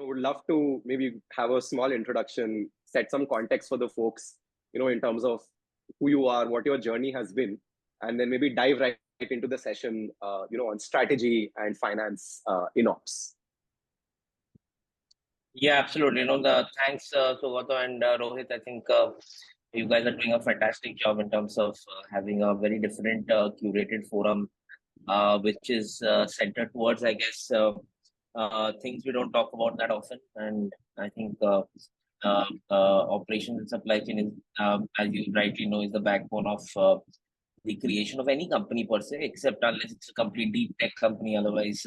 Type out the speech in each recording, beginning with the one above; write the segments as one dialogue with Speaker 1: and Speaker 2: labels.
Speaker 1: would love to maybe have a small introduction, set some context for the folks, in terms of who you are, what your journey has been, and then maybe dive right into the session, on strategy and finance in ops.
Speaker 2: Yeah, absolutely. The thanks, Sugato and Rohit. I think you guys are doing a fantastic job in terms of having a very different curated forum, which is centered towards, I guess, things we don't talk about that often. And I think operations and supply chain is, as you rightly know, is the backbone of the creation of any company per se, except unless it's a complete deep tech company. Otherwise,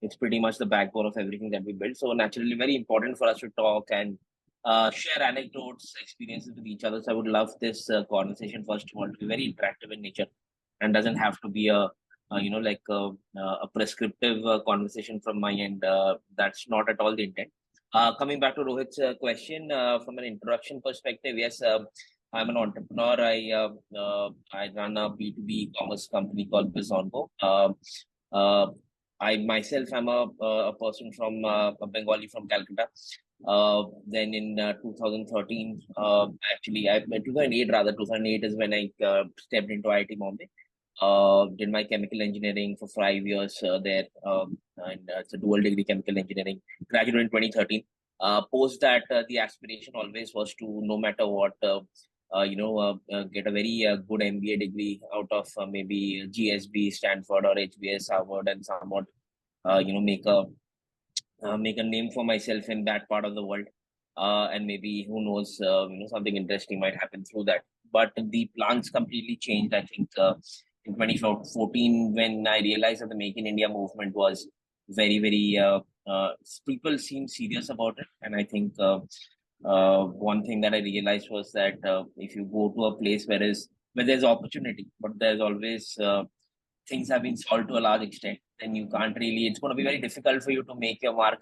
Speaker 2: it's pretty much the backbone of everything that we build. So naturally, very important for us to talk and share anecdotes, experiences with each other. So I would love this conversation, first of all, to be very interactive in nature and doesn't have to be a prescriptive conversation from my end. That's not at all the intent. Coming back to Rohit's question, from an introduction perspective, yes, I'm an entrepreneur. I run a B2B commerce company called Bizongo. I myself am a person from a Bengali from Calcutta. Then in 2013, actually, 2008 rather, 2008 is when I stepped into IIT Bombay. Did my chemical engineering for 5 years there, and it's a dual degree chemical engineering. Graduated in 2013. Post that, the aspiration always was to, no matter what, get a very good MBA degree out of maybe GSB, Stanford, or HBS, Harvard, and somewhat, make a name for myself in that part of the world. And maybe who knows, something interesting might happen through that. But the plans completely changed. I think in 2014, when I realized that the Make in India movement was very, very, people seemed serious about it. And I think one thing that I realized was that if you go to a place where there's opportunity, but there's always things have been solved to a large extent, then you can't really, it's going to be very difficult for you to make your mark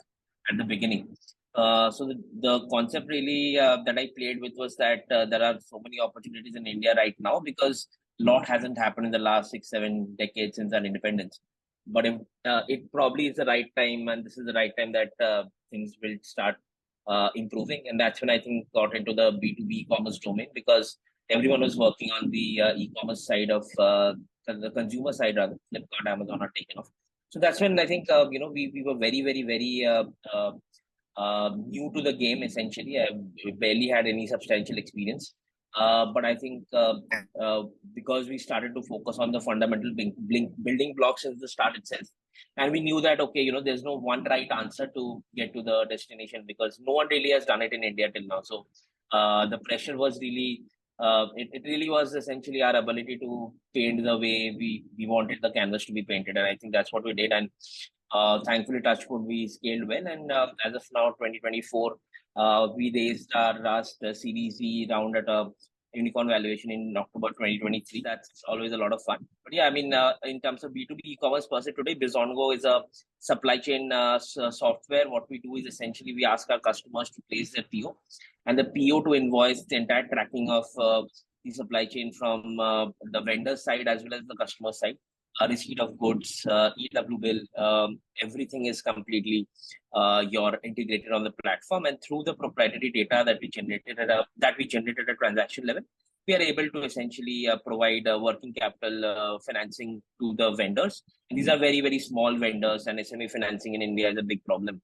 Speaker 2: at the beginning. So the concept really that I played with was that there are so many opportunities in India right now because a lot hasn't happened in the last 6-7 decades since our independence. But if, it probably is the right time, and this is the right time that things will start improving. And that's when I think got into the B2B e-commerce domain, because everyone was working on the e-commerce side of the consumer side, rather. Flipkart, Amazon are taken off. So that's when I think, we were very, very, very new to the game, essentially. I barely had any substantial experience. But I think because we started to focus on the fundamental building blocks since the start itself, and we knew that, okay, there's no one right answer to get to the destination because no one really has done it in India till now. So the pressure was really, it really was essentially our ability to paint the way we wanted the canvas to be painted. And I think that's what we did. And thankfully, Touchwood, we scaled well. And as of now, 2024, we raised our last Series E round at a unicorn valuation in October 2023. That's always a lot of fun. But yeah, I mean, in terms of B2B e-commerce per se, today, Bizongo is a supply chain software. What we do is essentially we ask our customers to place their PO, and the PO to invoice the entire tracking of the supply chain from the vendor side as well as the customer side. Receipt of goods, EW bill, everything is completely you're integrated on the platform, and through the proprietary data that we generated at transaction level, we are able to essentially provide working capital financing to the vendors. And these are very, very small vendors, and SME financing in India is a big problem.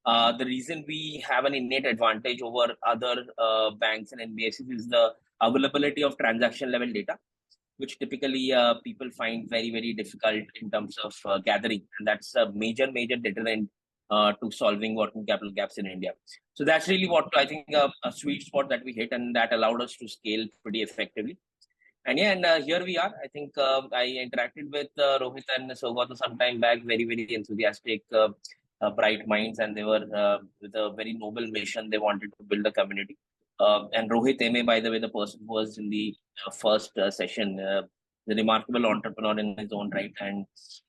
Speaker 2: The reason we have an innate advantage over other banks and NBFCs is the availability of transaction level data, which typically people find very, very difficult in terms of gathering. And that's a major deterrent to solving working capital gaps in India. So that's really what I think a sweet spot that we hit, and that allowed us to scale pretty effectively. And yeah, and here we are. I think I interacted with Rohit and Sogato some time back, very, very enthusiastic, bright minds, and they were with a very noble mission. They wanted to build a community. And Rohit Eme, by the way, the person who was in the first session, the remarkable entrepreneur in his own right. And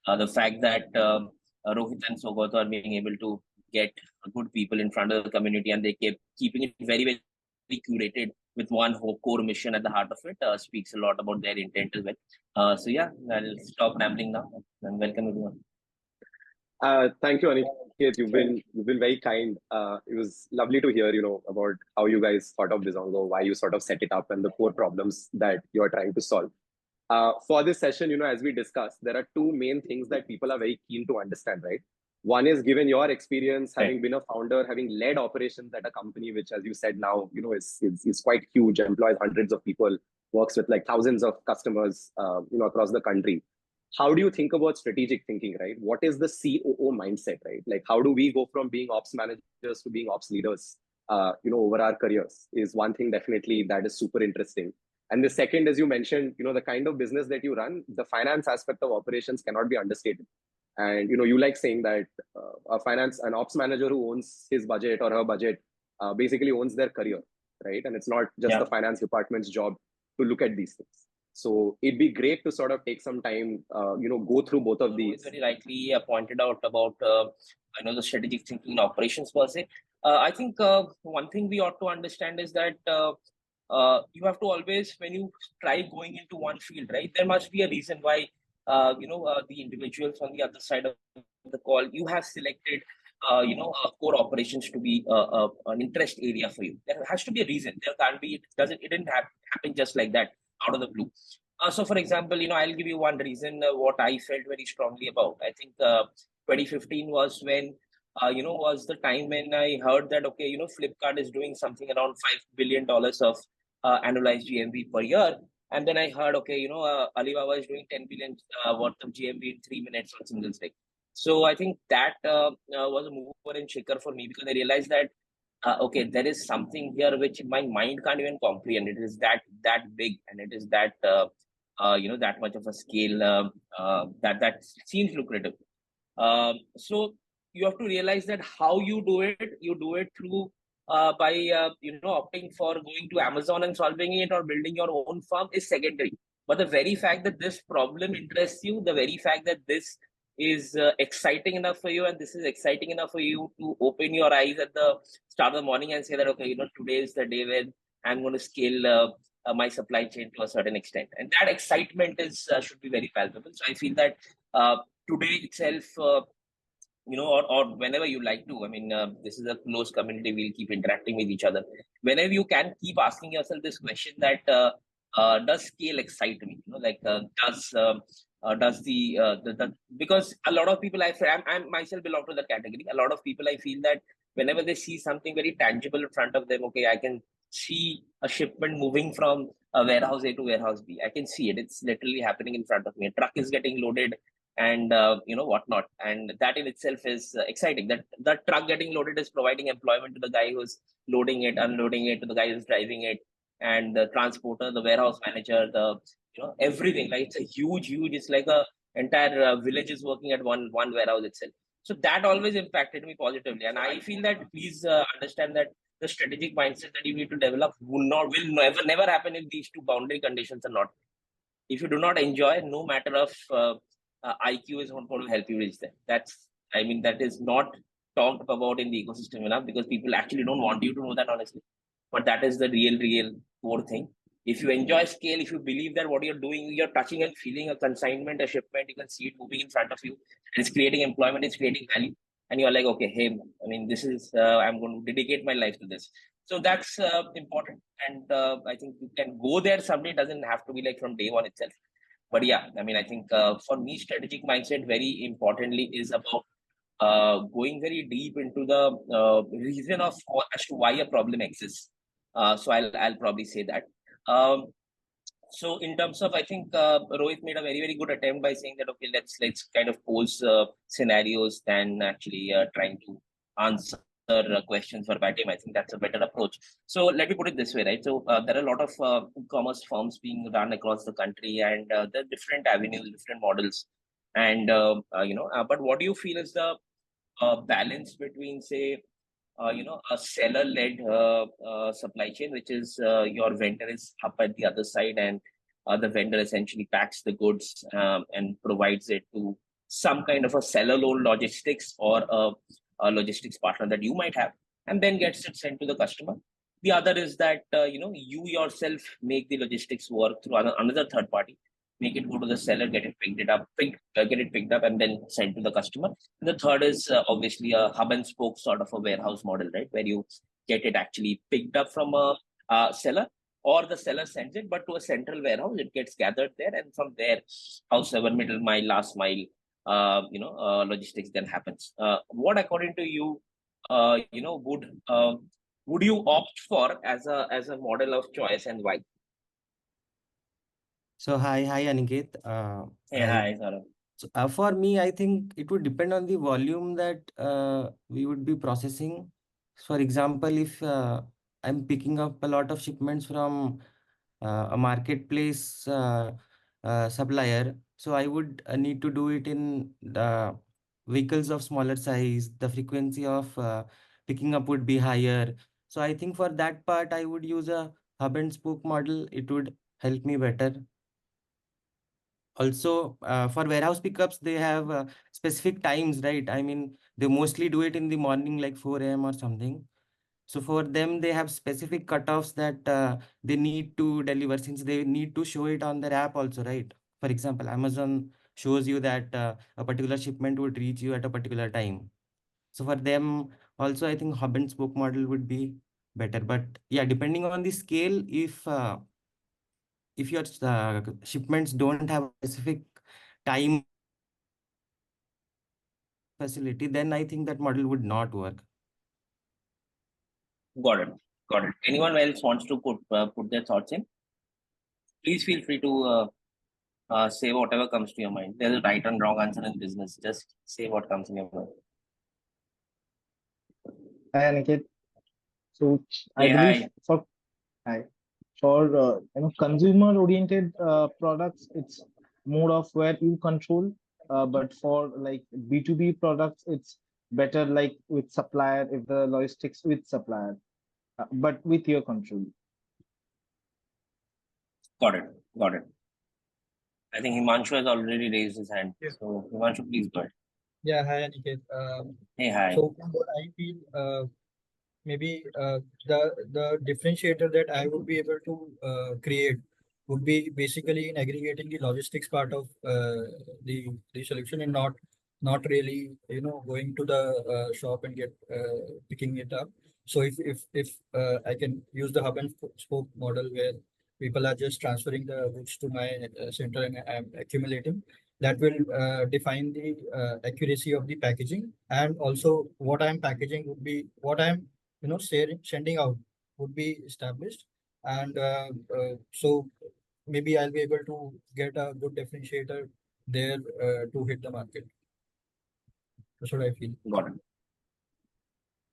Speaker 2: the fact that Rohit and Sogato are being able to get good people in front of the community, and they keep keeping it very, very curated with one core mission at the heart of it, speaks a lot about their intent as well. So yeah, I'll stop rambling now and welcome everyone.
Speaker 1: Thank you, Aniket. You've been very kind. It was lovely to hear, about how you guys thought of Bizongo, why you sort of set it up, and the core problems that you're trying to solve. For this session, as we discussed, there are two main things that people are very keen to understand, right? One is, given your experience, having been a founder, having led operations at a company which, as you said now, is quite huge, employs hundreds of people, works with like thousands of customers, across the country. How do you think about strategic thinking, right? What is the COO mindset, right? Like, how do we go from being ops managers to being ops leaders, over our careers? Is one thing definitely that is super interesting. And the second, as you mentioned, the kind of business that you run, the finance aspect of operations cannot be understated. And you like saying that an ops manager who owns his budget or her budget basically owns their career, right? And it's not just the finance department's job to look at these things. So it'd be great to sort of take some time, go through both of these.
Speaker 2: Very rightly pointed out about the strategic thinking in operations per se. I think one thing we ought to understand is that you have to always, when you try going into one field, right, there must be a reason why the individuals on the other side of the call, you have selected core operations to be an interest area for you. There has to be a reason. There can't be, it didn't happen just like that out of the blue. So for example, I'll give you one reason what I felt very strongly about. I think 2015 was when was the time when I heard that, okay, Flipkart is doing something around $5 billion of annualized GMV per year. And then I heard, okay, Alibaba is doing 10 billion worth of GMV in 3 minutes on single stick. So I think that was a mover and shaker for me, because I realized that, okay, there is something here which my mind can't even comprehend. It is that big, and it is that, that much of a scale that seems lucrative. So you have to realize that how you do it through by opting for going to Amazon and solving it, or building your own firm, is secondary. But the very fact that this problem interests you, the very fact that this is exciting enough for you, and this is exciting enough for you to open your eyes at the start of the morning and say that, okay, today is the day when I'm going to scale my supply chain to a certain extent, and that excitement is should be very palpable. So I feel that today itself, or whenever you like to, I mean, this is a close community, we'll keep interacting with each other. Whenever you can, keep asking yourself this question, that does scale excite me? Does the because a lot of people, I myself belong to the category. A lot of people, I feel that whenever they see something very tangible in front of them, okay, I can see a shipment moving from a warehouse A to warehouse B. I can see it. It's literally happening in front of me. A truck is getting loaded, and whatnot, and that in itself is exciting. That truck getting loaded is providing employment to the guy who's loading it, unloading it, to the guy who's driving it, and the transporter, the warehouse manager, the everything. Like, it's a huge, it's like a entire village is working at one warehouse itself. So that always impacted me positively, and I feel that, please understand that the strategic mindset that you need to develop will never happen if these two boundary conditions are not. If you do not enjoy, no matter of IQ is not going to help you reach there. That is not talked about in the ecosystem enough, because people actually don't want you to know that, honestly. But that is the real core thing. If you enjoy scale, if you believe that what you're doing, you're touching and feeling a consignment, a shipment, you can see it moving in front of you, and it's creating employment, it's creating value, and you're like, okay, hey, I mean, this is, I'm going to dedicate my life to this. So that's important. And I think you can go there someday. It doesn't have to be like from day one itself. But yeah, I mean, I think for me, strategic mindset, very importantly, is about going very deep into the reason of as to why a problem exists. So I'll probably say that. So in terms of, I think Rohit made a very good attempt by saying that, okay, let's kind of pose scenarios than actually trying to answer questions verbatim. I think that's a better approach. So let me put it this way, right? So there are a lot of e-commerce firms being run across the country, and there are different avenues, different models, and but what do you feel is the balance between, say, a seller-led supply chain, which is your vendor is up at the other side, and the vendor essentially packs the goods and provides it to some kind of a seller-owned logistics, or a logistics partner that you might have, and then gets it sent to the customer. The other is that you yourself make the logistics work through another third party, make it go to the seller, get it picked up, and then sent to the customer. And the third is obviously a hub and spoke sort of a warehouse model, right, where you get it actually picked up from a seller, or the seller sends it, but to a central warehouse, it gets gathered there, and from there, howsoever middle mile, last mile, logistics then happens. What, according to you, would you opt for as a model of choice, and why?
Speaker 3: So hi Aniket.
Speaker 2: Hey, hi, Saurabh.
Speaker 3: So, for me, I think it would depend on the volume that we would be processing. For example, if I'm picking up a lot of shipments from a marketplace supplier, so I would need to do it in the vehicles of smaller size. The frequency of picking up would be higher. So I think for that part, I would use a hub and spoke model. It would help me better. Also, for warehouse pickups, they have specific times, right? I mean, they mostly do it in the morning, like 4 a.m. or something. So for them, they have specific cutoffs that they need to deliver, since they need to show it on their app also, right? For example, Amazon shows you that a particular shipment would reach you at a particular time. So for them, also, I think hub and spoke model would be better. But yeah, depending on the scale, if your shipments don't have a specific time facility, then I think that model would not work.
Speaker 2: Got it. Got it. Anyone else wants to put their thoughts in? Please feel free to say whatever comes to your mind. There's a right and wrong answer in business. Just say what comes in your mind.
Speaker 4: Hi, Aniket. So I
Speaker 2: Hey,
Speaker 4: believe
Speaker 2: hi.
Speaker 4: for consumer-oriented products, it's more of where you control. But for like B2B products, it's better like with supplier if the logistics with supplier, but with your control.
Speaker 2: Got it. Got it. I think Himanshu has already raised his hand.
Speaker 5: Yeah.
Speaker 2: So, Himanshu, please go ahead.
Speaker 5: Yeah, hi Aniket.
Speaker 2: Hey, hi.
Speaker 5: So from what I feel, maybe the differentiator that I would be able to create would be basically in aggregating the logistics part of the solution, and not really going to the shop and get picking it up. So if I can use the hub and spoke model where people are just transferring the goods to my center and I'm accumulating, that will define the accuracy of the packaging, and also what I'm packaging would be what I'm sending out would be established. And so maybe I'll be able to get a good differentiator there to hit the market. That's what I feel.
Speaker 2: Got it.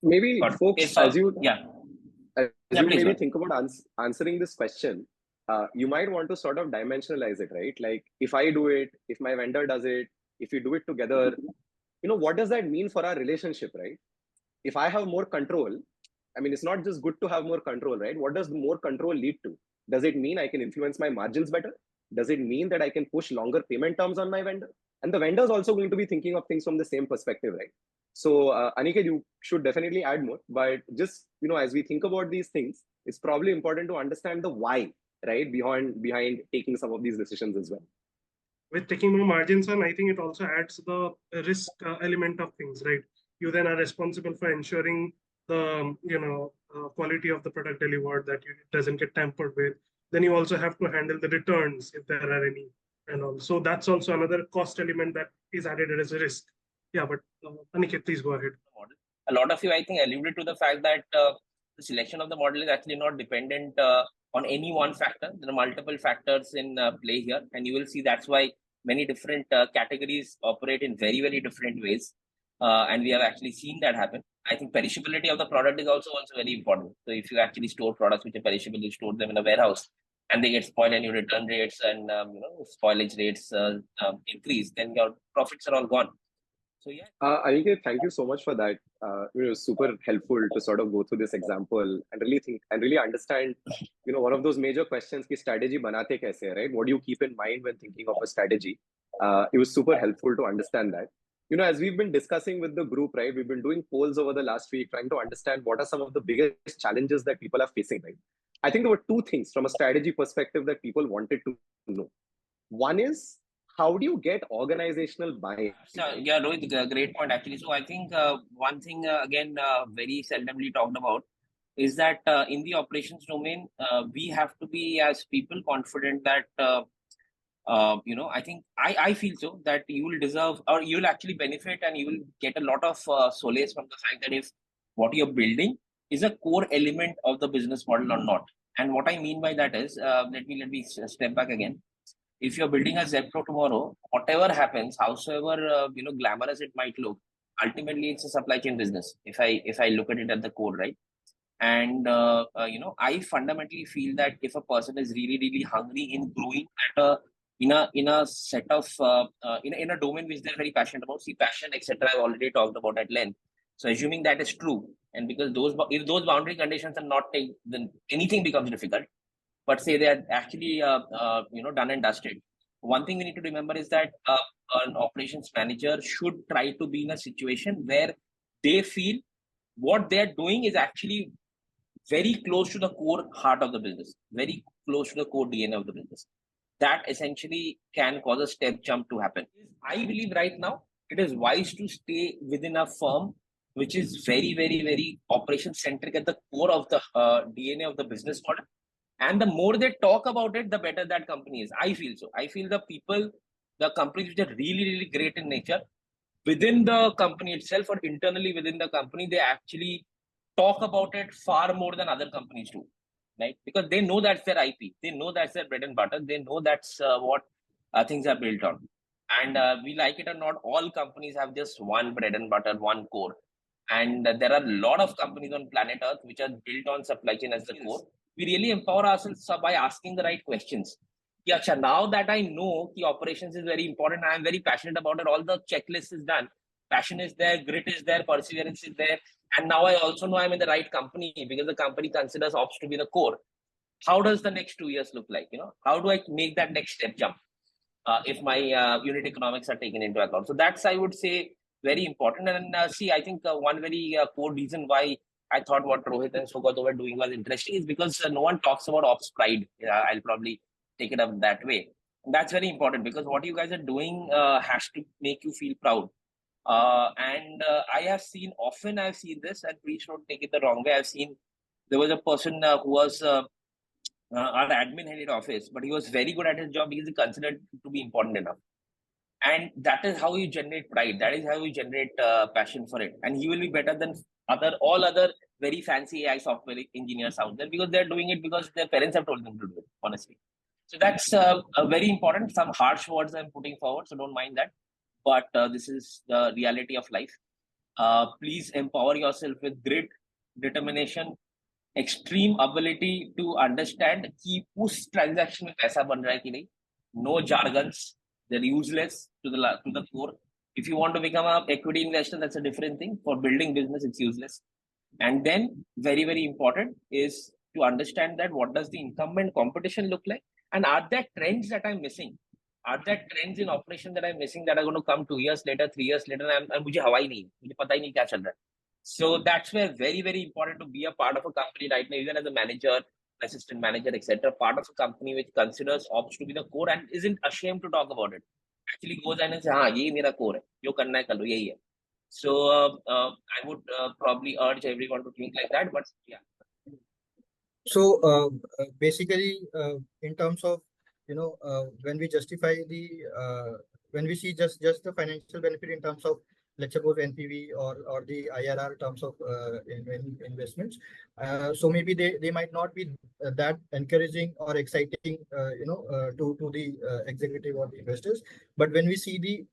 Speaker 1: Maybe,
Speaker 2: Got it.
Speaker 1: folks,
Speaker 2: Okay, so,
Speaker 1: as you
Speaker 2: yeah.
Speaker 1: as
Speaker 2: Yeah,
Speaker 1: you
Speaker 2: please go
Speaker 1: maybe
Speaker 2: ahead.
Speaker 1: think about answering this question, you might want to sort of dimensionalize it, right? Like, if I do it, if my vendor does it, if we do it together, what does that mean for our relationship, right? If I have more control, I mean, it's not just good to have more control, right? What does more control lead to? Does it mean I can influence my margins better? Does it mean that I can push longer payment terms on my vendor? And the vendor is also going to be thinking of things from the same perspective, right? So, Aniket, you should definitely add more. But just, as we think about these things, it's probably important to understand the why, right? Behind taking some of these decisions as well.
Speaker 5: With taking more margins on, I think it also adds the risk element of things, right? You then are responsible for ensuring the quality of the product delivered, that it doesn't get tampered with. Then you also have to handle the returns if there are any, and all. So that's also another cost element that is added as a risk. Yeah, but Aniket, please go ahead.
Speaker 2: A lot of you, I think, alluded to the fact that the selection of the model is actually not dependent on any one factor. There are multiple factors in play here, and you will see that's why many different categories operate in very, very different ways. And we have actually seen that happen. I think perishability of the product is also very important. So if you actually store products which are perishable, you store them in a warehouse and they get spoiled, and your return rates and spoilage rates increase, then your profits are all gone. So yeah.
Speaker 1: Aniket, thank you so much for that. It was super helpful to sort of go through this example and really think and really understand, one of those major questions: ki strategy banate kaise, right? What do you keep in mind when thinking of a strategy? It was super helpful to understand that. As we've been discussing with the group, right, we've been doing polls over the last week, trying to understand what are some of the biggest challenges that people are facing, right? I think there were two things from a strategy perspective that people wanted to know. One is, how do you get organizational buy-in?
Speaker 2: So yeah, Rohit, great point actually. So I think one thing again very seldomly talked about is that in the operations domain, we have to be as people confident that I think I feel so that you will deserve or you will actually benefit and you will get a lot of solace from the fact that if what you're building is a core element of the business model or not. And what I mean by that is, let me step back again. If you're building a Zepto tomorrow, whatever happens, howsoever glamorous it might look, ultimately it's a supply chain business. If I look at it at the core, right? And I fundamentally feel that if a person is really hungry in growing at a in a set of in a domain which they're very passionate about, see passion etc. I've already talked about at length. So assuming that is true, and because if those boundary conditions are not taken, then anything becomes difficult. But say they are actually done and dusted. One thing we need to remember is that an operations manager should try to be in a situation where they feel what they're doing is actually very close to the core heart of the business, very close to the core DNA of the business. That essentially can cause a step jump to happen. I believe right now it is wise to stay within a firm which is very operation centric at the core of the DNA of the business model. And the more they talk about it, the better that company is. I feel so. I feel the companies which are really great in nature, within the company itself or internally within the company, they actually talk about it far more than other companies do, right? Because they know that's their IP, they know that's their bread and butter, they know that's what things are built on. And we like it or not, all companies have just one bread and butter, one core. And there are a lot of companies on planet Earth which are built on supply chain as the core. We really empower ourselves by asking the right questions. Yeah, now that I know the operations is very important, I am very passionate about it. All the checklist is done. Passion is there, grit is there, perseverance is there. And now I also know I'm in the right company because the company considers ops to be the core. How does the next 2 years look like? How do I make that next step jump if my unit economics are taken into account? So that's, I would say, very important. And see, I think one very core reason why I thought what Rohit and Sugato were doing was interesting is because no one talks about ops pride. I'll probably take it up that way. And that's very important because what you guys are doing has to make you feel proud. And I've seen this, and please don't take it the wrong way. I've seen there was a person who was our admin headed office, but he was very good at his job because he considered it to be important enough. And that is how you generate pride. That is how you generate passion for it. And he will be better than all other very fancy AI software engineers out there because they're doing it because their parents have told them to do it, honestly. So that's very important. Some harsh words I'm putting forward, so don't mind that. But this is the reality of life. Please empower yourself with grit, determination, extreme ability to understand कि उस transaction में पैसा बन रहा है कि नहीं. No jargons. They're useless to the core. If you want to become an equity investor, that's a different thing. For building business, it's useless. And then very important is to understand that what does the incumbent competition look like, and are there trends that I'm missing? Are there trends in operation that I'm missing that are going to come 2 years later, 3 years later, and मुझे हवा ही नहीं, मुझे पता ही नहीं क्या चल रहा है. So that's where very important to be a part of a company right now, even as a manager, assistant manager, etc. Part of a company which considers ops to be the core and isn't ashamed to talk about it. Actually goes in and says, हाँ यही मेरा core है, जो करना है कर लो, यही है. So I would probably urge everyone to think like that. But yeah.
Speaker 5: So basically, in terms of when we justify when we see just the financial benefit in terms of, let's suppose, NPV or the IRR terms of investments, so maybe they might not be that encouraging or exciting to the executive or the investors. But when we see the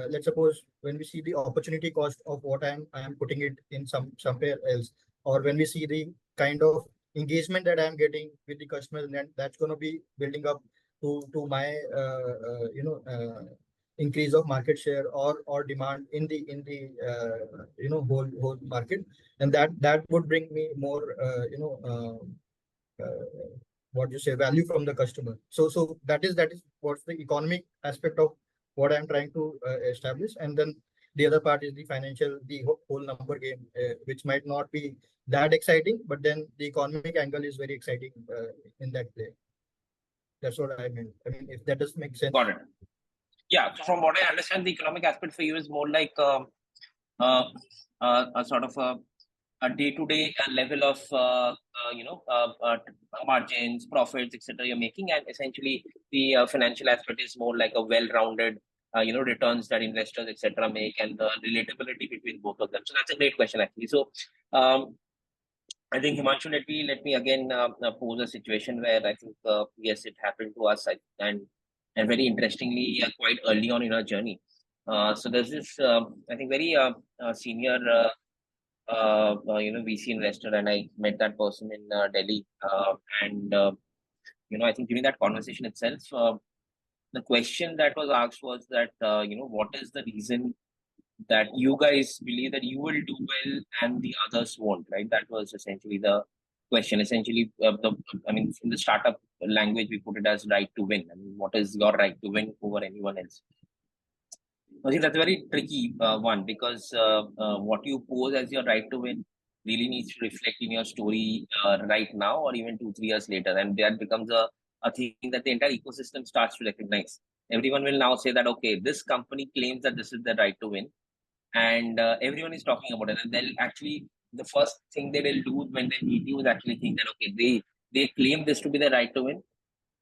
Speaker 5: let's suppose when we see the opportunity cost of what I am putting it in somewhere else, or when we see the kind of engagement that I'm getting with the customers, and that's going to be building up to my increase of market share or demand in the whole market, and that would bring me more what you say value from the customer. So that is what's the economic aspect of what I'm trying to establish, and then the other part is the financial, the whole number game, which might not be that exciting, but then the economic angle is very exciting in that play. That's what I meant. I mean, if that does make sense.
Speaker 2: Got it. Yeah. So from what I understand, the economic aspect for you is more like a sort of a day-to-day level of margins, profits, etc. You're making, and essentially the financial aspect is more like a well-rounded returns that investors etc. make, and the relatability between both of them. So that's a great question actually. So I think Himanshu, let me again pose a situation where I think yes, it happened to us, and very interestingly, quite early on in our journey. So there's this I think very senior VC investor, and I met that person in Delhi, and I think during that conversation itself, the question that was asked was that what is the reason that you guys believe that you will do well and the others won't, right? That was essentially the question. Essentially, in the startup language, we put it as right to win. I mean, what is your right to win over anyone else? I think that's a very tricky one, because what you pose as your right to win really needs to reflect in your story right now or even 2-3 years later. And that becomes a thing that the entire ecosystem starts to recognize. Everyone will now say that, okay, this company claims that this is the right to win, and everyone is talking about it. And they'll actually, the first thing they will do when they meet you is actually think that, okay, they claim this to be the right to win.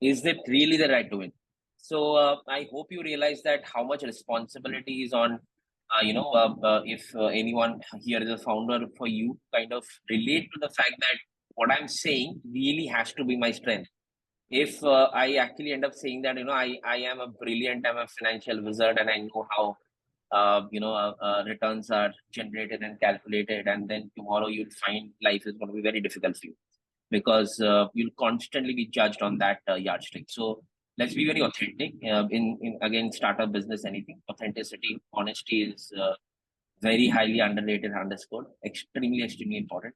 Speaker 2: Is it really the right to win? So I hope you realize that how much responsibility is on, if anyone here is a founder, for you kind of relate to the fact that what I'm saying really has to be my strength. If I actually end up saying that, I am a brilliant, I'm a financial wizard, and I know how, returns are generated and calculated, and then tomorrow you'll find life is going to be very difficult for you, because you'll constantly be judged on that yardstick. So let's be very authentic. In again, startup business, anything, authenticity, honesty is very highly underrated, underscored, extremely important.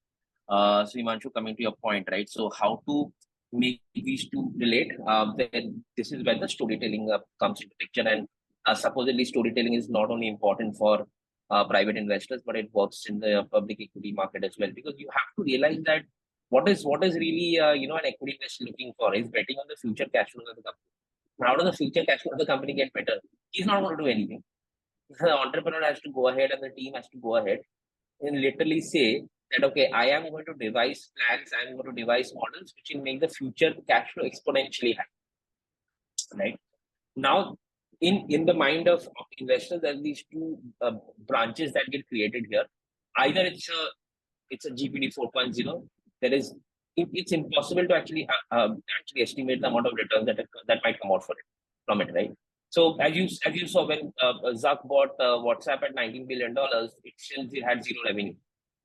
Speaker 2: So Himanshu, coming to your point, right? So how to make these two relate? Then this is where the storytelling comes into picture, and supposedly storytelling is not only important for private investors, but it works in the public equity market as well, because you have to realize that what is really an equity investor looking for is betting on the future cash flows of the company. How does the future cash flow of the company get better? He's not going to do anything. The entrepreneur has to go ahead, and the team has to go ahead and literally say that, okay, I am going to devise plans, I am going to devise models which will make the future cash flow exponentially high. Right now, in the mind of investors, there are these two branches that get created here. Either it's a GPD 4.0. There is it's impossible to actually estimate the amount of returns that might come out from it, right? So as you saw, when Zuck bought WhatsApp at $19 billion, it had zero revenue.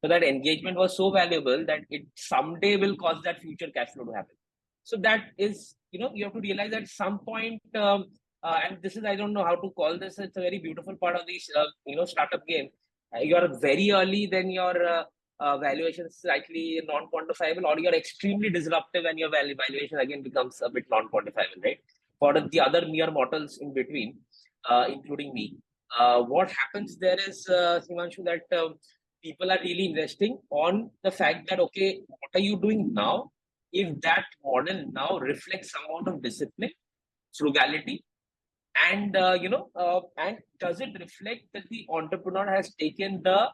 Speaker 2: So that engagement was so valuable that it someday will cause that future cash flow to happen. So that is, you have to realize at some point, and this is, I don't know how to call this. It's a very beautiful part of this, startup game. You are very early, then your valuation is slightly non-quantifiable, or you're extremely disruptive and your valuation again becomes a bit non-quantifiable, right? For the other mere mortals in between, including me, what happens there is, Himanshu, that people are really investing on the fact that, okay, what are you doing now? If that model now reflects some amount of discipline, frugality, and and does it reflect that the entrepreneur has taken the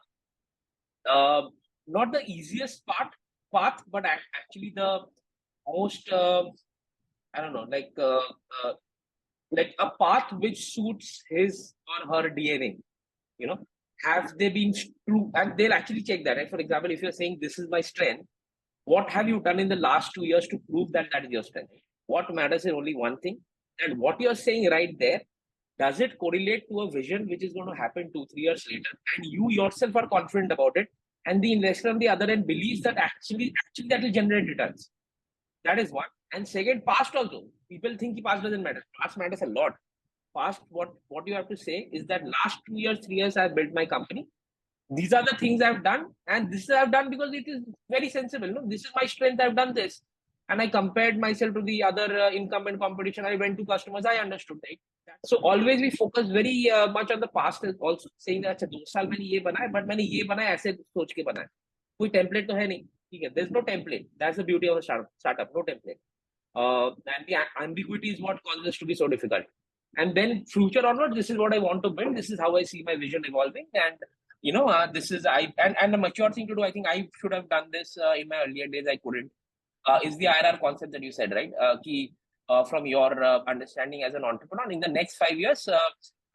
Speaker 2: not the easiest path, but actually the most I don't know, like a path which suits his or her DNA. Have they been true? And they'll actually check that, right? For example, if you're saying this is my strength, what have you done in the last 2 years to prove that is your strength? What matters is only one thing, and what you're saying right there, does it correlate to a vision which is going to happen 2-3 years later, and you yourself are confident about it, and the investor on the other end believes that actually that will generate returns? That is one. And second, past also. People think past doesn't matter. Past matters a lot. Past, what you have to say is that last 2 years, 3 years, I've built my company. These are the things I've done, and this I've done because it is very sensible. No, this is my strength. I've done this, and I compared myself to the other incumbent competition. I went to customers. I understood, right? So always we focus very much on the past, also saying that 2 साल मैंने ये बनाया, but मैंने ये बनाया ऐसे सोच के बनाया. कोई template तो है नहीं. ठीक है? There's no template. That's the beauty of a startup. No template. And the ambiguity is what causes us to be so difficult. And then future onwards, this is what I want to build. This is how I see my vision evolving. And this is and a mature thing to do. I think I should have done this in my earlier days. I couldn't. Is the IRR concept that you said, right? From your understanding as an entrepreneur, in the next 5 years,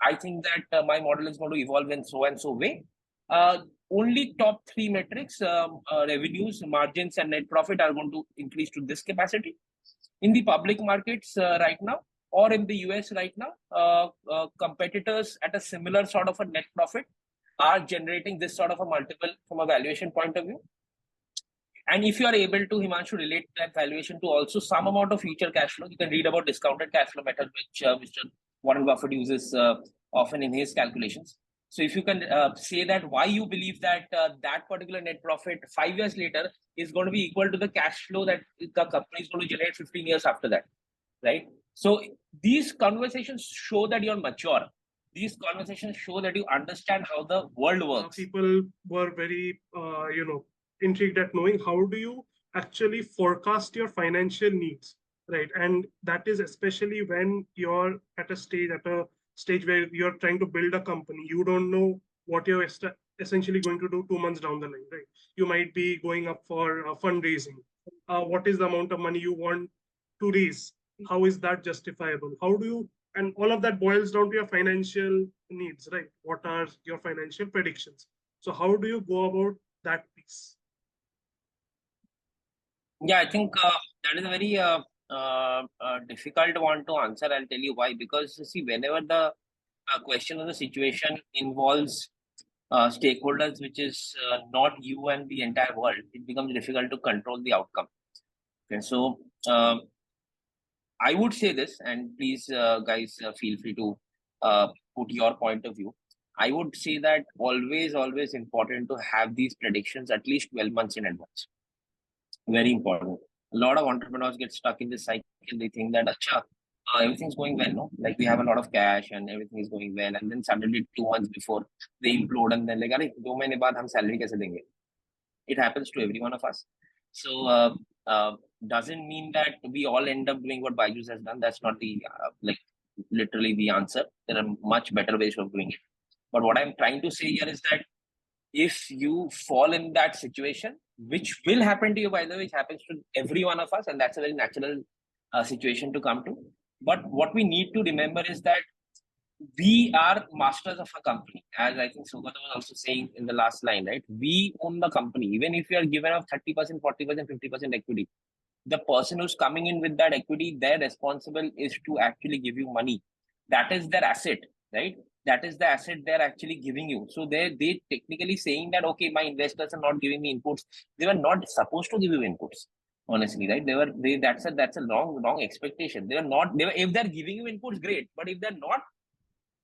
Speaker 2: I think that my model is going to evolve in so and so way. Only top 3 metrics, revenues, margins, and net profit are going to increase to this capacity. In the public markets right now, or in the US right now, competitors at a similar sort of a net profit are generating this sort of a multiple from a valuation point of view. And if you are able to, Himanshu, relate that valuation to also some amount of future cash flow, you can read about discounted cash flow method, which Mr. Warren Buffett uses often in his calculations. So if you can say that why you believe that that particular net profit 5 years later is going to be equal to the cash flow that the company is going to generate 15 years after that, right? So these conversations show that you're mature. These conversations show that you understand how the world works.
Speaker 6: People were very, intrigued at knowing how do you actually forecast your financial needs, right? And that is especially when you're at a stage where you're trying to build a company. You don't know what you're essentially going to do 2 months down the line, right? You might be going up for fundraising. What is the amount of money you want to raise? How is that justifiable? How do you, and all of that boils down to your financial needs, right? What are your financial predictions? So how do you go about that piece?
Speaker 2: Yeah, I think that is a very difficult one to answer. I'll tell you why. Because see, whenever the question of the situation involves stakeholders, which is not you and the entire world, it becomes difficult to control the outcome. Okay, so I would say this, and please, guys, feel free to put your point of view. I would say that always important to have these predictions at least 12 months in advance. Very important. A lot of entrepreneurs get stuck in this cycle. They think that, acha, everything's going well, no? Like we have a lot of cash and everything is going well. And then suddenly 2 months before they implode and then like, "Arey, 2 mahine baad hum salary kaise denge?" It happens to every one of us. So doesn't mean that we all end up doing what Byju's has done. That's not the literally the answer. There are much better ways of doing it. But what I'm trying to say here is that if you fall in that situation, which will happen to you, by the way, which happens to every one of us, and that's a very natural situation to come to. But what we need to remember is that we are masters of a company, as I think Sugata was also saying in the last line, right? We own the company. Even if you are given of 30%, 40%, 50% equity, the person who's coming in with that equity, their responsible is to actually give you money. That is their asset, right? That is the asset they're actually giving you. So they technically saying that, okay, my investors are not giving me inputs. They were not supposed to give you inputs, honestly, right? That's a wrong expectation. If they're giving you inputs, great. But if they're not,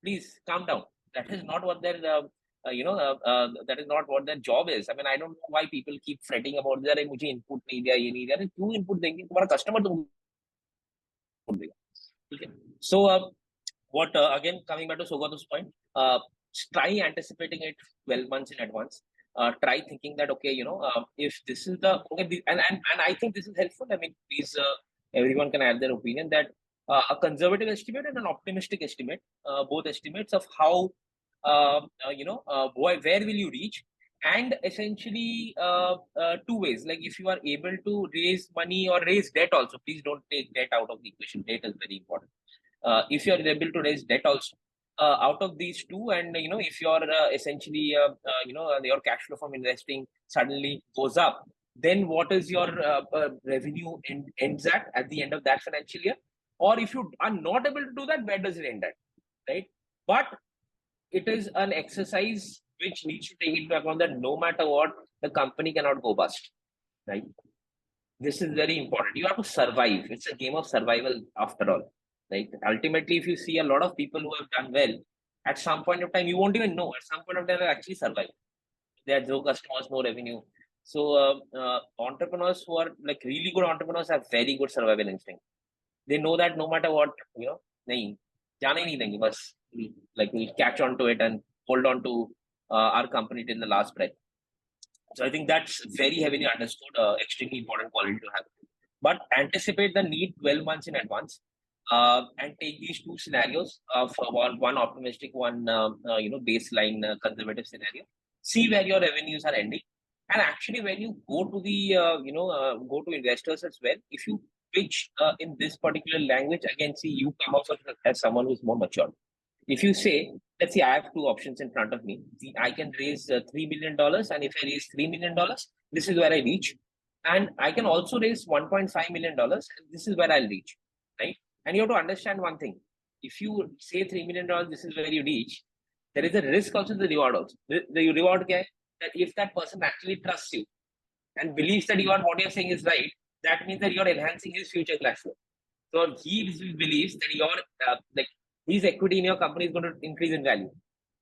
Speaker 2: please calm down. That is not what their that is not what their job is. I mean, I don't know why people keep fretting about that. मुझे input नहीं दिया, ये नहीं दिया. क्यों input देंगे? तुम्हारा customer तुमको input देगा. Okay. So what again, coming back to Sogato's point, try anticipating it 12 months in advance. Try thinking that, okay, if this is the okay, and I think this is helpful. I mean, please, everyone can add their opinion that a conservative estimate and an optimistic estimate, both estimates of how where will you reach, and essentially 2 ways. Like if you are able to raise money or raise debt also, please don't take debt out of the equation. Debt is very important. If you are able to raise debt also out of these two, and if you're essentially your cash flow from investing suddenly goes up, then what is your revenue ends at the end of that financial year? Or if you are not able to do that, where does it end at, right? But it is an exercise which needs to take into account that no matter what, the company cannot go bust, right? This is very important. You have to survive. It's a game of survival after all. Like ultimately, if you see a lot of people who have done well, at some point of time, you won't even know. At some point of time, they actually survive. They have no customers, no revenue. So entrepreneurs who are like really good entrepreneurs have very good survival instinct. They know that no matter what, nahi, jana hi nahi denge, bas, we'll catch on to it and hold on to our company till the last breath. So I think that's very heavily understood, extremely important quality to have. but anticipate the need 12 months in advance. And take these two scenarios of one optimistic, one baseline conservative scenario. See where your revenues are ending, and actually when you go to the go to investors as well, if you pitch in this particular language, again, see, you come out as someone who's more mature. If you say, let's say I have two options in front of me, I can raise $3 million, and if I raise $3 million, this is where I reach, and I can also raise $1.5 million, and this is where I'll reach, right? And you have to understand one thing. If you say $3 million, this is where you reach, there is a risk also, the reward also. The reward that if that person actually trusts you and believes that what you're saying is right, that means that you're enhancing his future cash flow. So he believes that your his equity in your company is going to increase in value,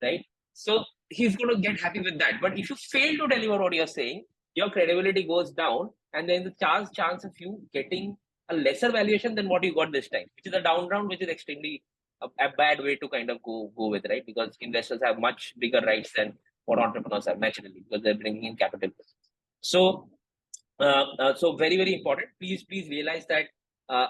Speaker 2: right? So he's going to get happy with that. But if you fail to deliver what you're saying, your credibility goes down, and then the chance of you getting a lesser valuation than what you got this time, which is a down round, which is extremely a bad way to kind of go with, right? Because investors have much bigger rights than what entrepreneurs have naturally, because they're bringing in capital. So, so very, very important. Please realize that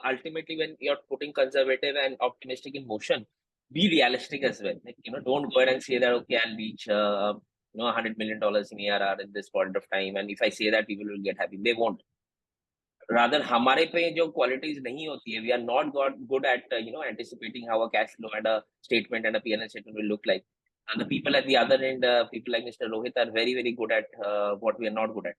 Speaker 2: ultimately, when you're putting conservative and optimistic in motion, be realistic as well. Like, don't go ahead and say that, okay, I'll reach $100 million in ARR in this point of time, and if I say that, people will get happy. They won't. Rather, हमारे पे जो qualities नहीं होती है, we are not good at anticipating how a cash flow and a statement and a P&L statement will look like. And the people at the other end, people like Mr. Rohit, are very, very good at what we are not good at.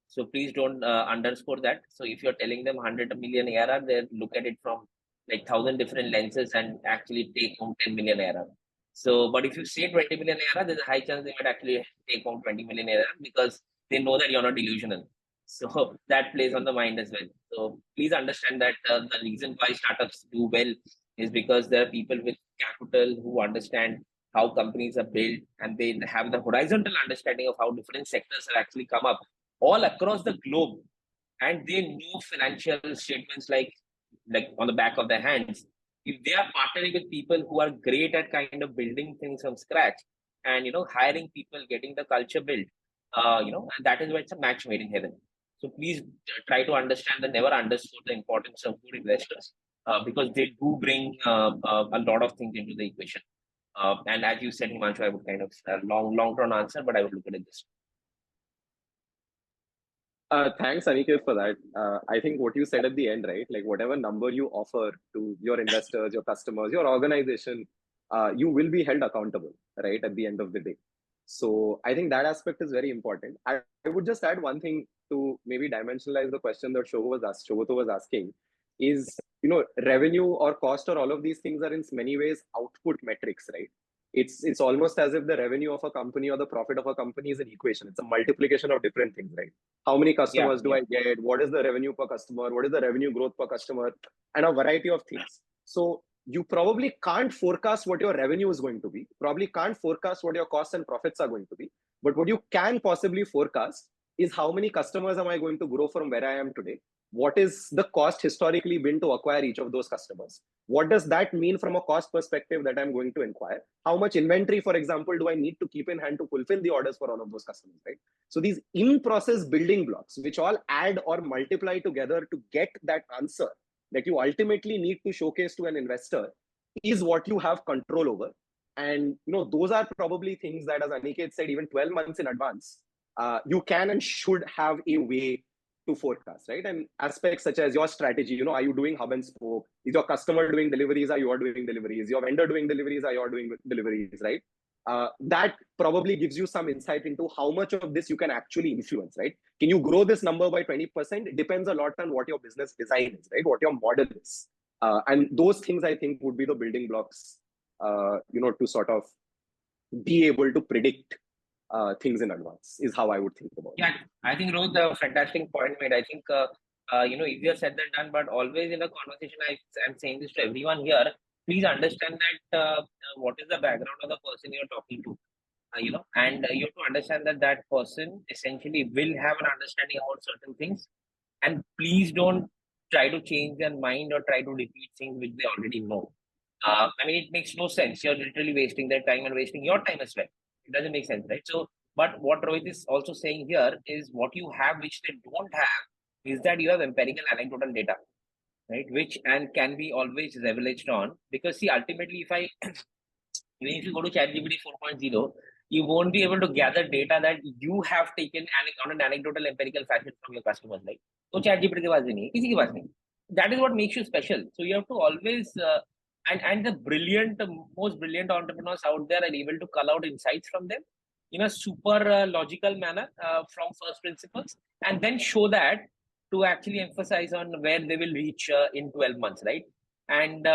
Speaker 2: So please don't underscore that. So if you're telling them 100 million ARR, they look at it from like 1,000 different lenses and actually take home 10 million ARR. So, but if you say 20 million ARR, there's a high chance they might actually take home 20 million ARR, because they know that you're not delusional. So that plays on the mind as well. So please understand that the reason why startups do well is because there are people with capital who understand how companies are built, and they have the horizontal understanding of how different sectors have actually come up all across the globe, and they know financial statements like on the back of their hands. If they are partnering with people who are great at kind of building things from scratch, and hiring people, getting the culture built, and that is why it's a match made in heaven. So please try to understand and never underscore the importance of good investors, because they do bring a lot of things into the equation. And as you said, Himanshu, I would kind of long-term answer, but I would look at it this.
Speaker 1: Thanks, Aniket, for that. I think what you said at the end, right? Like whatever number you offer to your investors, your customers, your organization, you will be held accountable, right? At the end of the day. So I think that aspect is very important. I would just add one thing to maybe dimensionalize the question that Shogoto was asking is, revenue or cost or all of these things are in many ways output metrics, right? It's almost as if the revenue of a company or the profit of a company is an equation. It's a multiplication of different things, right? How many customers do I get? What is the revenue per customer? What is the revenue growth per customer? And a variety of things. So you probably can't forecast what your revenue is going to be, probably can't forecast what your costs and profits are going to be. But what you can possibly forecast is how many customers am I going to grow from where I am today? What is the cost historically been to acquire each of those customers? What does that mean from a cost perspective that I'm going to inquire? How much inventory, for example, do I need to keep in hand to fulfill the orders for all of those customers, right? So these in-process building blocks, which all add or multiply together to get that answer that you ultimately need to showcase to an investor, is what you have control over. And those are probably things that, as Aniket said, even 12 months in advance, you can and should have a way to forecast, right? And aspects such as your strategy, are you doing hub and spoke? Is your customer doing deliveries? Are you doing deliveries? Is your vendor doing deliveries? Are you doing deliveries, right? That probably gives you some insight into how much of this you can actually influence, right? Can you grow this number by 20%? It depends a lot on what your business design is, right? What your model is. And those things, I think, would be the building blocks, to sort of be able to predict things in advance, is how I would think about it.
Speaker 2: Yeah, I think Rohit, a fantastic point made. I think, easier said than done, but always in a conversation, I'm saying this to everyone here, please understand that what is the background of the person you're talking to, and you have to understand that that person essentially will have an understanding about certain things, and please don't try to change their mind or try to repeat things which they already know. I mean, it makes no sense. You're literally wasting their time and wasting your time as well. It doesn't make sense, right? So, but what Rohit is also saying here is what you have, which they don't have, is that you have empirical anecdotal data, right? Which and can be always leveraged on, because see, ultimately, even if you go to ChatGPT 4.0, you won't be able to gather data that you have taken on an anecdotal empirical fashion from your customers, right? So ChatGPT के पास भी नहीं है, किसी के पास नहीं. That is what makes you special. So you have to always and the most brilliant entrepreneurs out there are able to cull out insights from them in a super logical manner from first principles, and then show that to actually emphasize on where they will reach in 12 months, right? And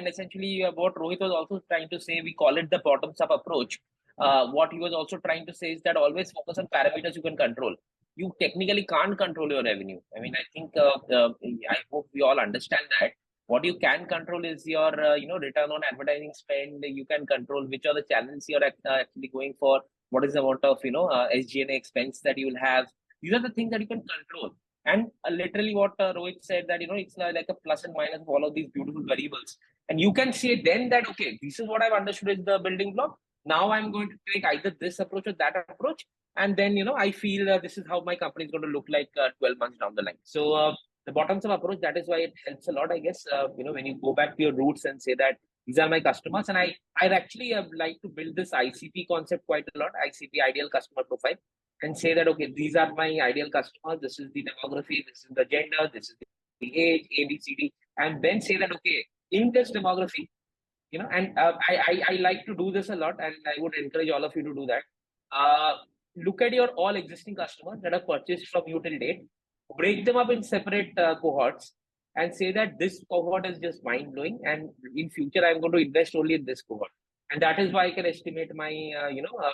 Speaker 2: essentially what Rohit was also trying to say, we call it the bottoms up approach. What he was also trying to say is that always focus on parameters you can control. You technically can't control your revenue. I mean, I think I hope we all understand that. What you can control is your return on advertising spend. You can control which are the channels you're actually going for, what is the amount of SG&A expense that you will have. These are the things that you can control. And literally what Rohit said, that it's like a plus and minus of all of these beautiful variables. And you can say then that, okay, this is what I've understood is the building block. Now I'm going to take either this approach or that approach. And then, I feel this is how my company is going to look like 12 months down the line. So the bottoms up approach, that is why it helps a lot, I guess, when you go back to your roots and say that these are my customers. And I actually like to build this ICP concept quite a lot, ICP, ideal customer profile, and say that, okay, these are my ideal customers, this is the demography, this is the gender, this is the age, A, B, C, D, and then say that, okay, in this demography, and I like to do this a lot, and I would encourage all of you to do that. Look at your all existing customers that have purchased from you till date, break them up in separate cohorts, and say that this cohort is just mind blowing, and in future I'm going to invest only in this cohort. And that is why I can estimate my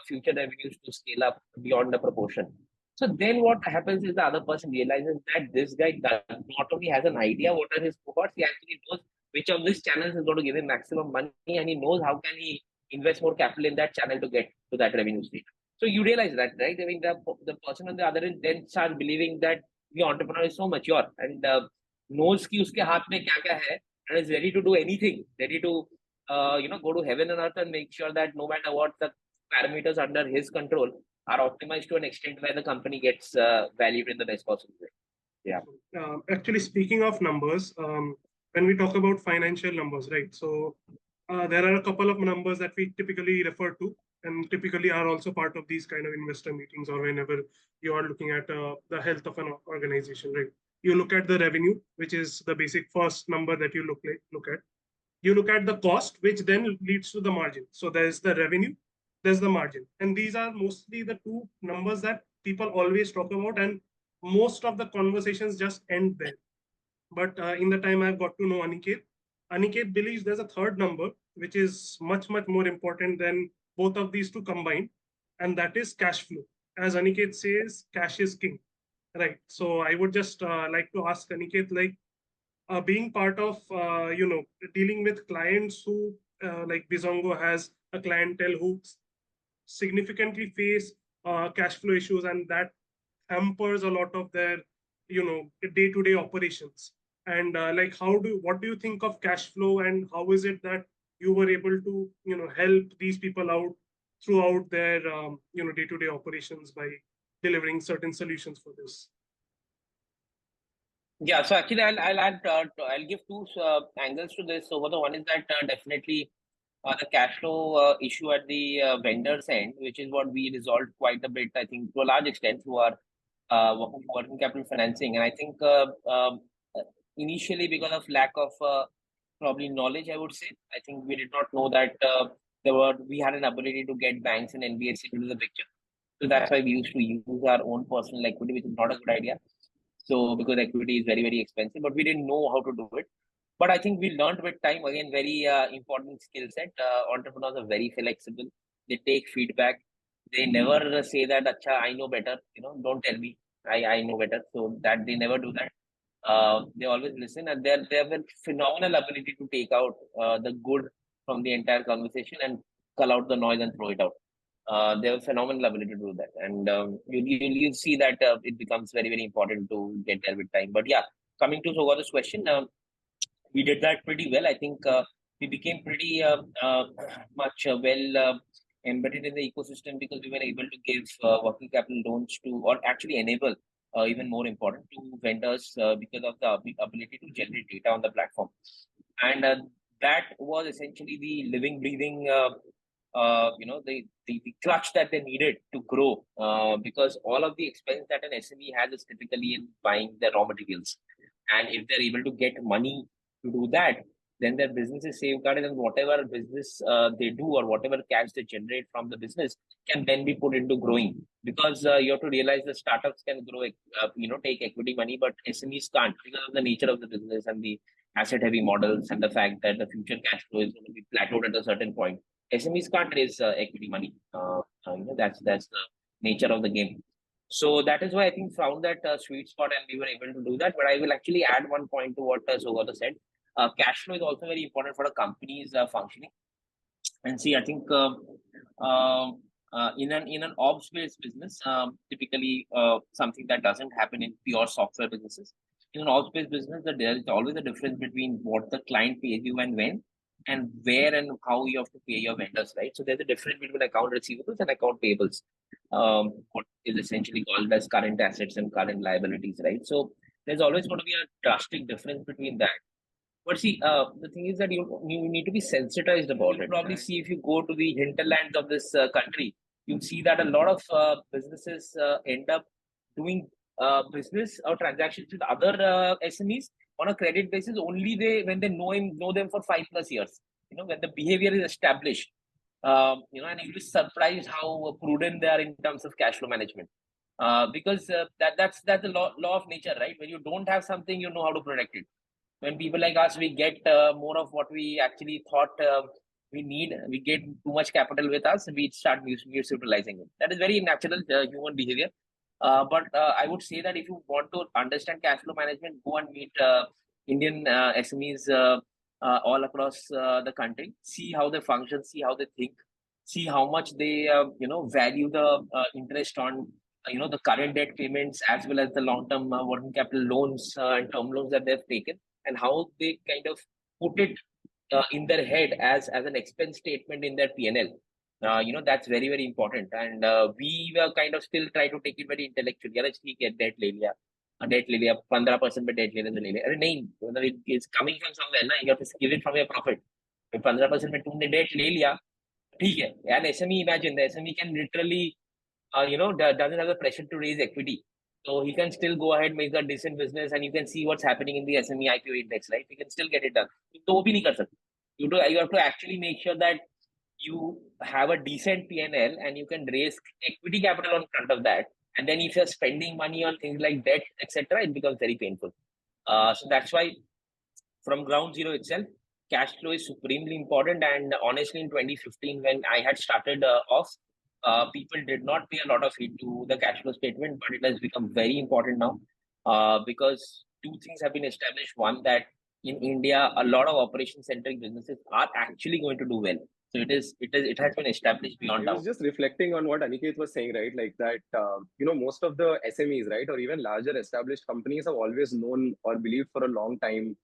Speaker 2: future revenues to scale up beyond the proportion. So then what happens is the other person realizes that this guy not only has an idea what are his cohorts, he actually knows which of these channels is going to give him maximum money, and he knows how can he invest more capital in that channel to get to that revenue stream. So you realize that, right? I mean, the person on the other end then starts believing that the entrepreneur is so mature and knows कि उसके हाथ में क्या क्या है, and is ready to do anything, ready to go to heaven and earth and make sure that no matter what, the parameters under his control are optimized to an extent where the company gets valued in the best possible way. Yeah.
Speaker 6: Actually, speaking of numbers, when we talk about financial numbers, right? So there are a couple of numbers that we typically refer to, and typically are also part of these kind of investor meetings, or whenever you are looking at the health of an organization, right? You look at the revenue, which is the basic first number that you look at. You look at the cost, which then leads to the margin. So there's the revenue, there's the margin. And these are mostly the two numbers that people always talk about, and most of the conversations just end there. But in the time I've got to know Aniket believes there's a third number, which is much, much more important than both of these two combined, and that is cash flow. As Aniket says, cash is king, right? So I would just like to ask Aniket, like, being part of dealing with clients who like Bizongo has a clientele who significantly face cash flow issues, and that hampers a lot of their day-to-day operations. And like, what do you think of cash flow, and how is it that you were able to help these people out throughout their day-to-day operations by delivering certain solutions for this?
Speaker 2: Yeah, so actually, I'll give two angles to this. So, the one is that definitely the cash flow issue at the vendor's end, which is what we resolved quite a bit, I think, to a large extent through our working capital financing. And I think initially, because of lack of probably knowledge, I would say, I think we did not know that we had an ability to get banks and NBFC into the picture. So that's why we used to use our own personal equity, which is not a good idea. So because equity is very, very expensive, but we didn't know how to do it. But I think we learned with time, again, very important skill set. Entrepreneurs are very flexible. They take feedback. They never say that, Acha, I know better. Don't tell me. I know better. So that they never do that. They always listen, and they have a phenomenal ability to take out the good from the entire conversation and cull out the noise and throw it out. They have a phenomenal ability to do that, and you'll see that it becomes very, very important to get there with time. But yeah, coming to Soga's question, we did that pretty well. I think we became pretty much well embedded in the ecosystem because we were able to give working capital loans to, or actually enable even more important to vendors because of the ability to generate data on the platform. And that was essentially the living, breathing, the clutch that they needed to grow, because all of the expense that an SME has is typically in buying their raw materials. And if they're able to get money to do that, then their business is safeguarded, and whatever business they do or whatever cash they generate from the business can then be put into growing. Because you have to realize the startups can grow, take equity money, but SMEs can't because of the nature of the business and the asset-heavy models and the fact that the future cash flow is going to be plateaued at a certain point. SMEs can't raise equity money. That's the nature of the game. So that is why I think found that sweet spot, and we were able to do that. But I will actually add one point to what Sugata said. Cash flow is also very important for a company's functioning. And see, I think in an ops-based business, typically something that doesn't happen in pure software businesses. In an ops-based business, there is always a difference between what the client pays you and when, and where and how you have to pay your vendors, right? So there's a difference between account receivables and account payables, what is essentially called as current assets and current liabilities, right? So there's always going to be a drastic difference between that. But see, the thing is that you need to be sensitized about it. Probably see, if you go to the hinterlands of this country, you see that a lot of businesses end up doing business or transactions with other SMEs on a credit basis only when they know them for 5+ years. When the behavior is established. And you'll be surprised how prudent they are in terms of cash flow management. Because that's the law of nature, right? When you don't have something, you know how to protect it. When people like us, we get more of what we actually thought we need, we get too much capital with us, we start misutilizing it. That is very natural human behavior. But I would say that if you want to understand cash flow management, go and meet Indian SMEs all across the country. See how they function, see how they think, see how much they value the interest on the current debt payments, as well as the long-term working capital loans and term loans that they've taken, and how they kind of put it in their head as an expense statement in their P&L. That's very, very important. And we were kind of still try to take it very intellectually. Debt ले लिया, 15% पे debt ले ले. अरे नहीं, it's coming from somewhere ना, you have to give it from your profit. 15% में तुमने debt ले लिया, ठीक है. And SME, imagine the SME can literally, doesn't have the pressure to raise equity. So he can still go ahead, make a decent business, and you can see what's happening in the SME IPO index, right? You can still get it done. तो वो भी नहीं कर सकते. You have to actually make sure that you have a decent P&L and you can raise equity capital on front of that. And then if you're spending money on things like debt, etc., it becomes very painful. So that's why from ground zero itself, cash flow is supremely important. And honestly, in 2015, when I had started off, people did not pay a lot of heed to the cash flow statement, but it has become very important now because two things have been established. One, that in India, a lot of operation-centric businesses are actually going to do well. So it has been established beyond doubt.
Speaker 1: I was just reflecting on what Aniket was saying, right? Like that, most of the SMEs, right, or even larger established companies have always known or believed for a long time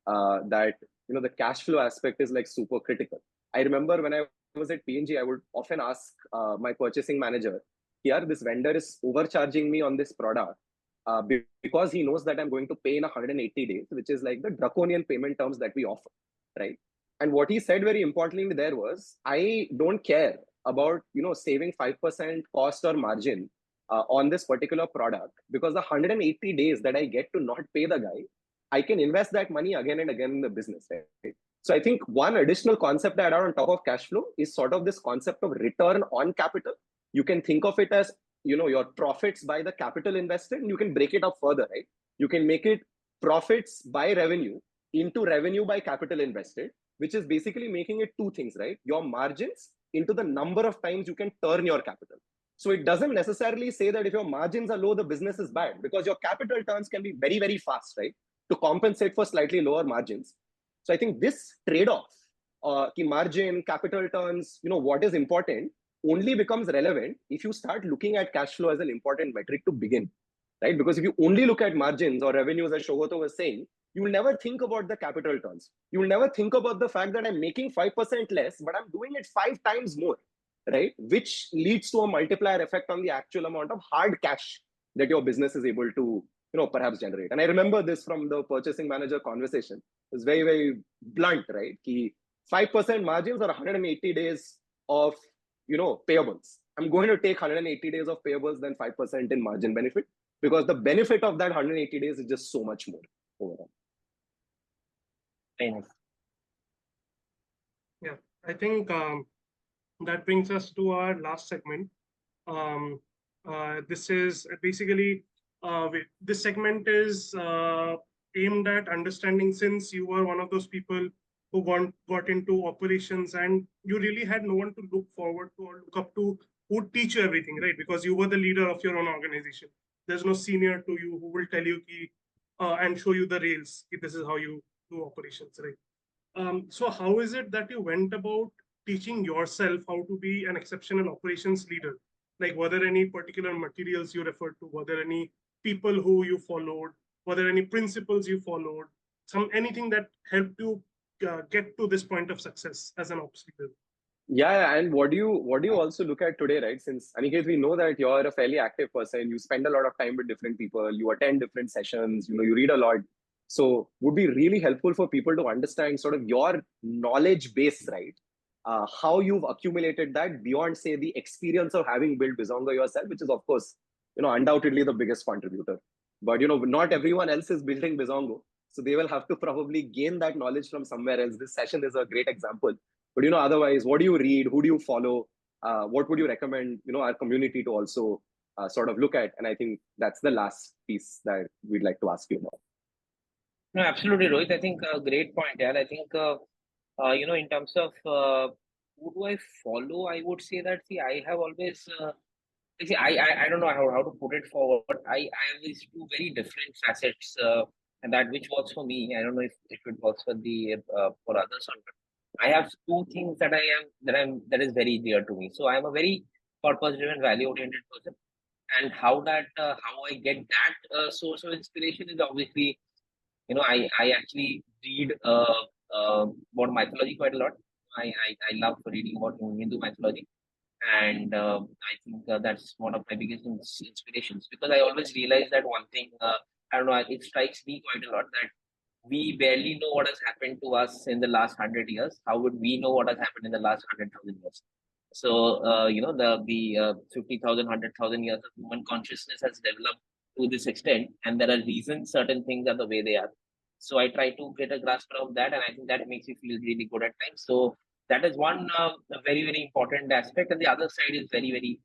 Speaker 1: that, the cash flow aspect is like super critical. I remember when I was at P&G, I would often ask my purchasing manager, here, this vendor is overcharging me on this product because he knows that I'm going to pay in 180 days, which is like the draconian payment terms that we offer, right? And what he said very importantly there was, I don't care about, saving 5% cost or margin on this particular product, because the 180 days that I get to not pay the guy, I can invest that money again and again in the business, right? So I think one additional concept I add on top of cash flow is sort of this concept of return on capital. You can think of it as, your profits by the capital invested, and you can break it up further, right? You can make it profits by revenue into revenue by capital invested, which is basically making it two things, right? Your margins into the number of times you can turn your capital. So it doesn't necessarily say that if your margins are low, the business is bad, because your capital turns can be very, very fast, right? To compensate for slightly lower margins. So I think this trade-off, margin, capital turns, what is important only becomes relevant if you start looking at cash flow as an important metric to begin, right? Because if you only look at margins or revenues, as Shogoto was saying, you will never think about the capital turns. You will never think about the fact that I'm making 5% less, but I'm doing it 5 times more, right? Which leads to a multiplier effect on the actual amount of hard cash that your business is able to, perhaps generate. And I remember this from the purchasing manager conversation. It's very, very blunt, right? Ki 5% margins or 180 days of, payables. I'm going to take 180 days of payables than 5% in margin benefit, because the benefit of that 180 days is just so much more overall.
Speaker 6: Yeah, I think that brings us to our last segment. This is basically, this segment is aimed at understanding, since you were one of those people who got into operations and you really had no one to look forward to or look up to who would teach you everything, right? Because you were the leader of your own organization. There's no senior to you who will tell you and show you the rails. This is how you do operations, right? So how is it that you went about teaching yourself how to be an exceptional operations leader? Like, were there any particular materials you referred to? Were there any people who you followed? Were there any principles you followed? Anything that helped you get to this point of success as an ops leader?
Speaker 1: Yeah, and what do you also look at today, right? Since Aniket, we know that you're a fairly active person. You spend a lot of time with different people. You attend different sessions. You read a lot. So, would be really helpful for people to understand sort of your knowledge base, right? How you've accumulated that beyond, say, the experience of having built Bizongo yourself, which is, of course, undoubtedly the biggest contributor. But not everyone else is building Bizongo, so they will have to probably gain that knowledge from somewhere else. This session is a great example. But otherwise, what do you read? Who do you follow? What would you recommend, our community to also sort of look at? And I think that's the last piece that we'd like to ask you about.
Speaker 2: No, absolutely, Rohit. I think a great point. Yeah, I think in terms of who do I follow, I would say that I have always I don't know how to put it forward. I have these two very different facets, and that which works for me. I don't know if it works for for others or not. I have two things that that is very dear to me. So I am a very purpose driven, value oriented person, and how I get that source of inspiration is obviously, I actually read about mythology quite a lot. I love reading about Hindu mythology, and I think that's one of my biggest inspirations, because I always realize that one thing. I don't know. It strikes me quite a lot that we barely know what has happened to us in the last 100 years. How would we know what has happened in the last 100,000 years? So, the 50,000, 100,000 years of human consciousness has developed to this extent, and there are reasons certain things are the way they are. So I try to get a grasp of that, and I think that makes me feel really good at times. So that is one very, very important aspect. And the other side is very, very,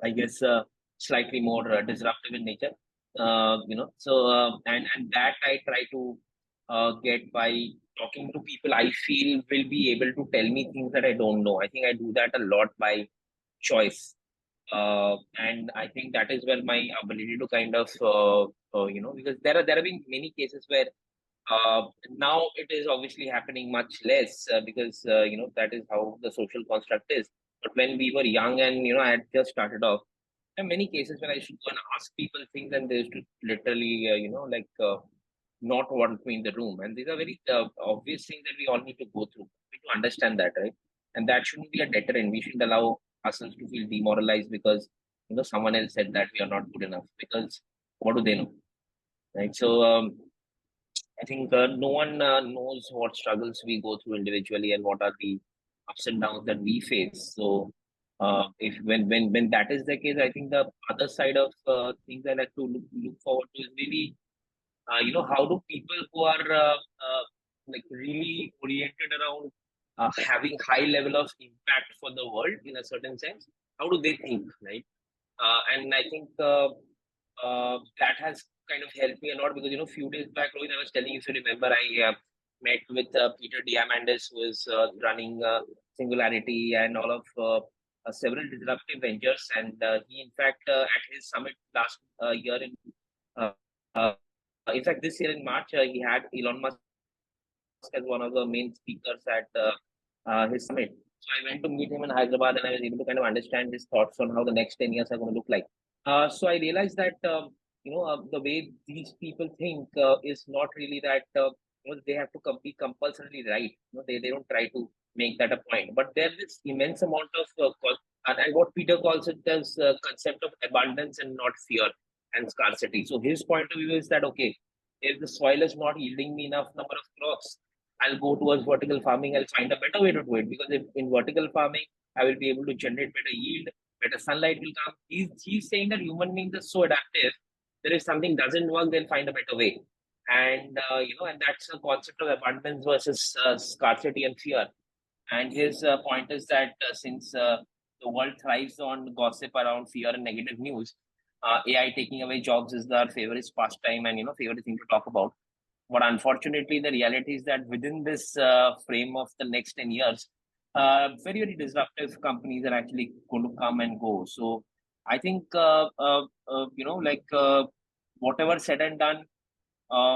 Speaker 2: I guess, slightly more disruptive in nature. And that I try to get by talking to people I feel will be able to tell me things that I don't know. I think I do that a lot by choice. And I think that is where my ability to kind of, because there have been many cases where now it is obviously happening much less because, that is how the social construct is. But when we were young and, I had just started off, there are many cases when I should go and ask people things and they used to literally, not want me in the room. And these are very obvious things that we all need to go through. We need to understand that, right? And that shouldn't be a deterrent. We shouldn't allow ourselves to feel demoralized because, someone else said that we are not good enough, because what do they know? Right. So, I think no one knows what struggles we go through individually and what are the ups and downs that we face. So, if when that is the case, I think the other side of things I like to look forward to is really, how do people who are like really oriented around having high level of impact for the world in a certain sense, how do they think, right? And I think that has kind of helped me a lot, because a few days back, Rohit, I was telling you, if you remember, I met with Peter Diamandis, who is running Singularity and all of several disruptive ventures, and he, in fact, at his summit last year uh, uh, in fact, this year in March, he had Elon Musk as one of the main speakers at his summit. So I went to meet him in Hyderabad, and I was able to kind of understand his thoughts on how the next 10 years are going to look like. So I realized that, the way these people think is not really that, they have to be compulsorily right. They don't try to make that a point. But there's this immense amount of, and what Peter calls it as concept of abundance and not fear. and scarcity. So his point of view is that, okay, if the soil is not yielding me enough number of crops, I'll go towards vertical farming. I'll find a better way to do it, because if in vertical farming, I will be able to generate better yield, better sunlight will come. He's saying that human beings are so adaptive that if something doesn't work, they'll find a better way. And and that's the concept of abundance versus scarcity and fear. And his point is that since the world thrives on gossip around fear and negative news, AI taking away jobs is our favorite pastime and favorite thing to talk about. But unfortunately, the reality is that within this frame of the next 10 years, very, very disruptive companies are actually going to come and go. So I think, whatever said and done,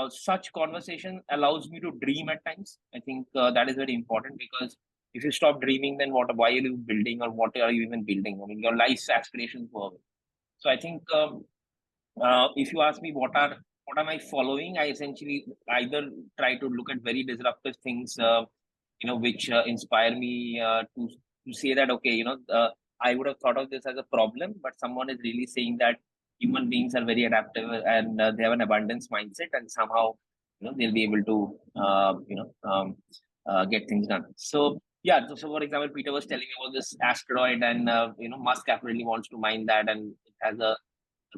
Speaker 2: such conversation allows me to dream at times. I think that is very important, because if you stop dreaming, then why are you building, or what are you even building? I mean, your life's aspirations go away. So I think if you ask me what am I following, I essentially either try to look at very disruptive things, which inspire me to say that, okay, I would have thought of this as a problem, but someone is really saying that human beings are very adaptive and they have an abundance mindset, and somehow they'll be able to get things done. So yeah, so for example, Peter was telling me about this asteroid, and Musk apparently wants to mine that, and it has a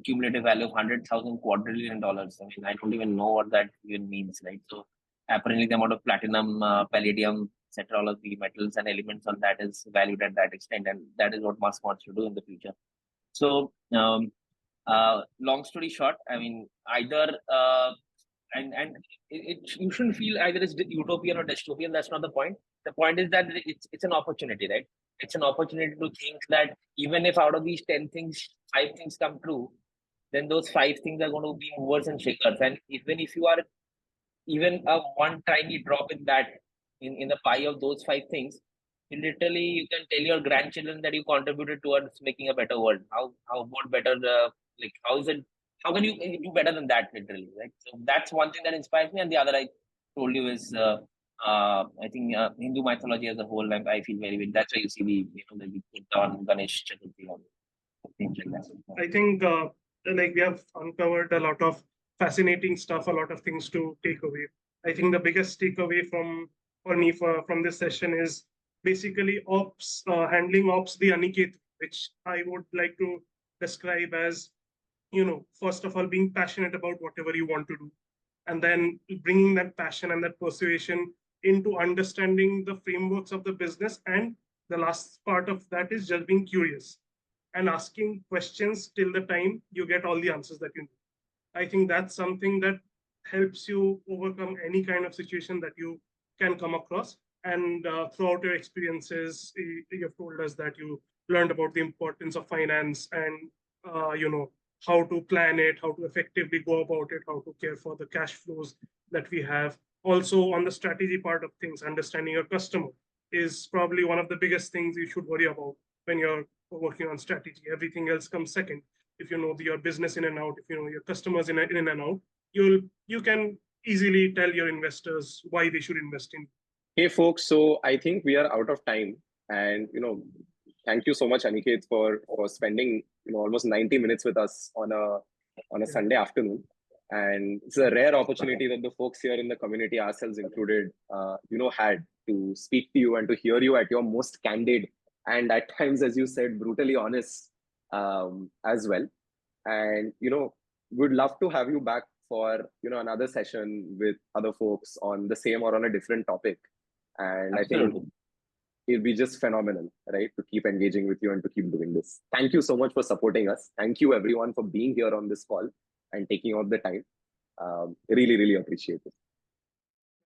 Speaker 2: cumulative value of 100,000 quadrillion dollars. I mean, I don't even know what that even means, right? So apparently the amount of platinum, palladium, etc., all of the metals and elements on that is valued at that extent, and that is what Musk wants to do in the future. So long story short, I mean, either and you shouldn't feel either it's utopian or dystopian. That's not the point. The point is that it's an opportunity, right? It's an opportunity to think that even if out of these 10 things, 5 things come true, then those 5 things are going to be movers and shakers. And even if you are even a one tiny drop in that, in the pie of those 5 things, you can tell your grandchildren that you contributed towards making a better world. How what better, how can you do better than that, literally, right? So that's one thing that inspires me. And the other I told you is, I think Hindu mythology as a whole, I feel very big. That's why you see that we put on Ganesh Chaturthi on things like that.
Speaker 6: I think we have uncovered a lot of fascinating stuff, a lot of things to take away. I think the biggest takeaway for me from this session is basically ops, handling ops the Aniket, which I would like to describe as, first of all, being passionate about whatever you want to do, and then bringing that passion and that persuasion into understanding the frameworks of the business. And the last part of that is just being curious and asking questions till the time you get all the answers that you need. I think that's something that helps you overcome any kind of situation that you can come across. And throughout your experiences, you have told us that you learned about the importance of finance and, how to plan it, how to effectively go about it, how to care for the cash flows that we have. Also, on the strategy part of things, understanding your customer is probably one of the biggest things you should worry about when you're working on strategy. Everything else comes second. If you know your business in and out, if you know your customers in and out, you can easily tell your investors why they should invest in.
Speaker 1: Hey folks, so I think we are out of time, and thank you so much, Aniket, for spending almost 90 minutes with us on a Sunday afternoon. And it's a rare opportunity that the folks here in the community, ourselves included, had to speak to you and to hear you at your most candid and at times, as you said, brutally honest as well. And we'd love to have you back for another session with other folks on the same or on a different topic. And
Speaker 2: Absolutely.
Speaker 1: I think it'll be just phenomenal, right, to keep engaging with you and to keep doing this. Thank you so much for supporting us. Thank you everyone for being here on this call and taking out the time. Really, really appreciate it.